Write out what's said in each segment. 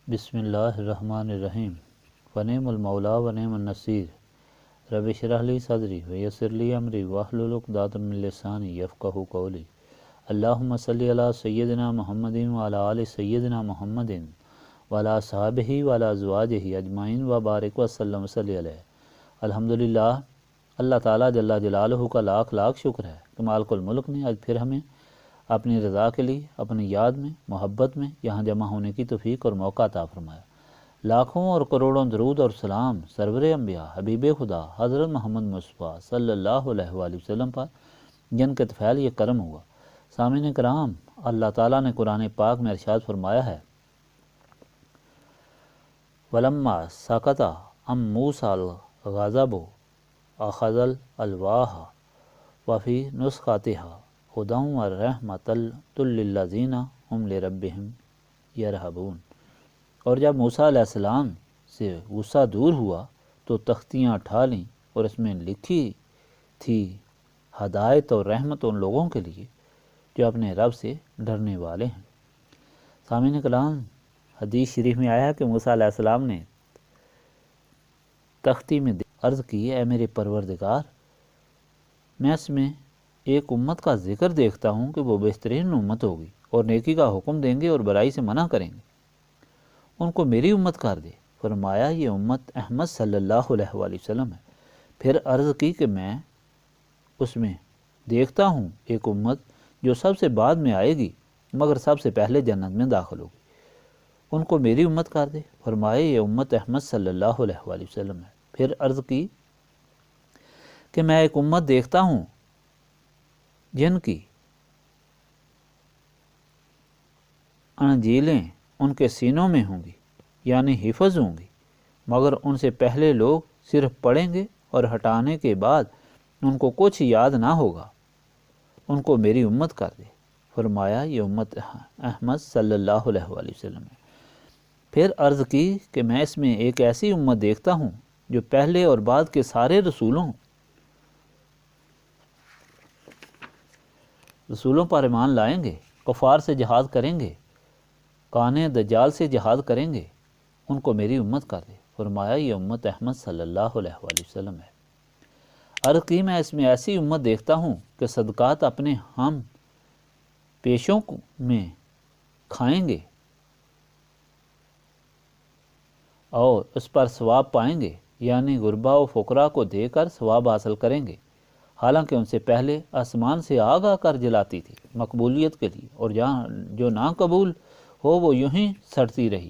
بسم اللہ الرحمن الرحیم ونعم المولا ونعم النصیر رب اشرح لی صدری ویسر لی امری واحلل عقدۃ من لسانی یفقہوا قولی اللہم صلی علی سیدنا محمد وعلی آل سیدنا محمد وعلی اصحابہ وعلی ازواجہ اجمعین وبارک وسلم وصلی علیہ۔ الحمدللہ، اللہ تعالیٰ جل جلالہ کا لاکھ لاکھ شکر ہے کہ مالک الملک نے آج پھر ہمیں اپنی رضا کے لیے اپنی یاد میں محبت میں یہاں جمع ہونے کی توفیق اور موقع عطا فرمایا۔ لاکھوں اور کروڑوں درود اور سلام سرور انبیاء حبیب خدا حضرت محمد مصطفیٰ صلی اللہ علیہ وآلہ وسلم پر، جن کے طفیل یہ کرم ہوا۔ سامعین کرام، اللہ تعالیٰ نے قرآن پاک میں ارشاد فرمایا ہے وَلَمَّا سَقَطَ عَن مُوسَى الْغَضَبُ أَخَذَ الْأَلْوَاحَ وَفِي نُسْخَتِهَا هُدًى وَرَحْمَةً لِّلَّذِينَ هُمْ لِرَبِّهِمْ يَرْهَبُونَ۔ اور جب موسیٰ علیہ السلام سے غصہ دور ہوا تو تختیاں اٹھا لیں اور اس میں لکھی تھی ہدایت اور رحمت ان لوگوں کے لیے جو اپنے رب سے ڈرنے والے ہیں۔ سامعین کلام، حدیث شریف میں آیا ہے کہ موسیٰ علیہ السلام نے تختی میں عرض کی، اے میرے پروردگار، میں اس میں ایک امت کا ذکر دیکھتا ہوں کہ وہ بہترین امت ہوگی اور نیکی کا حکم دیں گے اور برائی سے منع کریں گے، ان کو میری امت کر دے۔ فرمایا یہ امت احمد صلی اللہ علیہ وآلہ وسلم ہے۔ پھر عرض کی کہ میں اس میں دیکھتا ہوں ایک امت جو سب سے بعد میں آئے گی مگر سب سے پہلے جنت میں داخل ہوگی، ان کو میری امت کر دے۔ فرمایا یہ امت احمد صلی اللہ علیہ وآلہ وسلم ہے۔ پھر عرض کی کہ میں ایک امت دیکھتا ہوں جن کی انجیلیں ان کے سینوں میں ہوں گی، یعنی حفظ ہوں گی، مگر ان سے پہلے لوگ صرف پڑھیں گے اور ہٹانے کے بعد ان کو کچھ یاد نہ ہوگا، ان کو میری امت کر دے۔ فرمایا یہ امت احمد صلی اللہ علیہ وآلہ وسلم ہے۔ پھر عرض کی کہ میں اس میں ایک ایسی امت دیکھتا ہوں جو پہلے اور بعد کے سارے رسولوں پر ایمان لائیں گے، کفار سے جہاد کریں گے، کانے دجال سے جہاد کریں گے، ان کو میری امت کر دے۔ فرمایا یہ امت احمد صلی اللہ علیہ وآلہ وسلم ہے۔ عرض کی میں اس میں ایسی امت دیکھتا ہوں کہ صدقات اپنے ہم پیشوں میں کھائیں گے اور اس پر ثواب پائیں گے، یعنی غربا و فقراء کو دے کر ثواب حاصل کریں گے، حالانکہ ان سے پہلے آسمان سے آگ آ کر جلاتی تھی مقبولیت کے لیے، اور جہاں جو نا قبول ہو وہ یوں ہی سڑتی رہی۔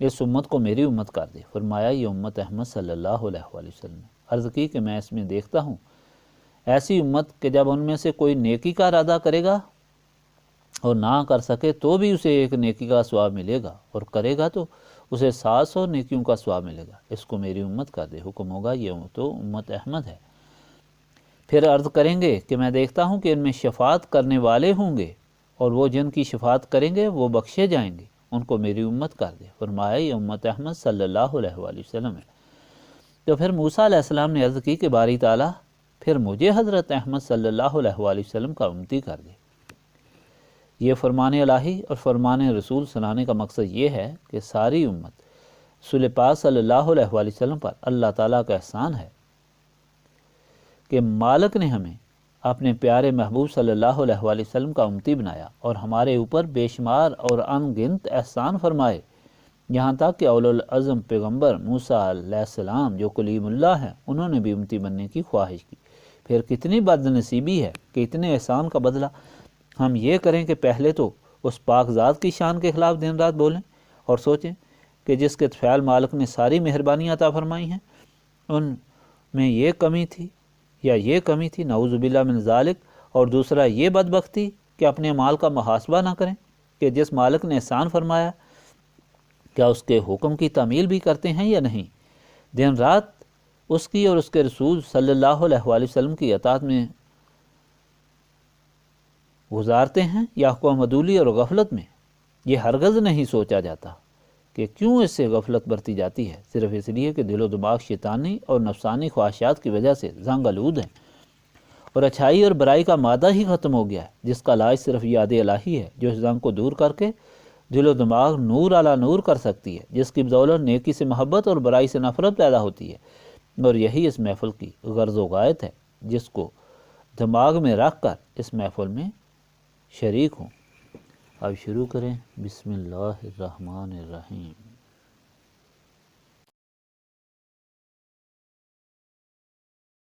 اس امت کو میری امت کر دے۔ فرمایا یہ امت احمد صلی اللہ علیہ وآلہ وسلم ہے۔ عرض کی کہ میں اس میں دیکھتا ہوں ایسی امت کہ جب ان میں سے کوئی نیکی کا ارادہ کرے گا اور نہ کر سکے تو بھی اسے ایک نیکی کا ثواب ملے گا، اور کرے گا تو اسے 700 نیکیوں کا ثواب ملے گا۔ اس کو میری امت کر دے۔ حکم ہوگا یہ تو امت احمد ہے۔ پھر عرض کریں گے کہ میں دیکھتا ہوں کہ ان میں شفاعت کرنے والے ہوں گے، اور وہ جن کی شفاعت کریں گے وہ بخشے جائیں گے، ان کو میری امت کر دے۔ فرمایا یہ امت احمد صلی اللہ علیہ وآلہ وسلم ہے۔ تو پھر موسیٰ علیہ السلام نے عرض کی کہ باری تعالیٰ پھر مجھے حضرت احمد صلی اللہ علیہ وآلہ وسلم کا امتی کر دے۔ یہ فرمان الہی اور فرمان رسول سنانے کا مقصد یہ ہے کہ ساری امت رسول پاک صلی اللہ علیہ وآلہ وسلم پر اللہ تعالیٰ کا احسان ہے کہ مالک نے ہمیں اپنے پیارے محبوب صلی اللہ علیہ وآلہ وسلم کا امتی بنایا اور ہمارے اوپر بے شمار اور ان گنت احسان فرمائے، یہاں تک کہ اولو العزم پیغمبر موسیٰ علیہ السلام جو کلیم اللہ ہیں انہوں نے بھی امتی بننے کی خواہش کی۔ پھر کتنی بد نصیبی ہے کہ اتنے احسان کا بدلہ ہم یہ کریں کہ پہلے تو اس پاک ذات کی شان کے خلاف دن رات بولیں اور سوچیں کہ جس کے طفیل مالک نے ساری مہربانیاں عطا فرمائی ہیں ان میں یہ کمی تھی یا یہ کمی تھی، نعوذ باللہ من ذالک، اور دوسرا یہ بدبختی کہ اپنے مال کا محاسبہ نہ کریں کہ جس مالک نے احسان فرمایا کیا اس کے حکم کی تعمیل بھی کرتے ہیں یا نہیں، دن رات اس کی اور اس کے رسول صلی اللہ علیہ وآلہ وسلم کی اطاعت میں گزارتے ہیں یا قوم عدولی اور غفلت میں۔ یہ ہرگز نہیں سوچا جاتا کہ کیوں اس سے غفلت برتی جاتی ہے، صرف اس لیے کہ دل و دماغ شیطانی اور نفسانی خواہشات کی وجہ سے زنگ آلود ہیں، اور اچھائی اور برائی کا مادہ ہی ختم ہو گیا ہے، جس کا علاج صرف یاد الہی ہے جو اس زنگ کو دور کر کے دل و دماغ نور علی نور کر سکتی ہے، جس کی بدولت نیکی سے محبت اور برائی سے نفرت پیدا ہوتی ہے، اور یہی اس محفل کی غرض و غایت ہے، جس کو دماغ میں رکھ کر اس محفل میں شریک ہوں۔ اب شروع کریں۔ بسم اللہ الرحمن الرحیم۔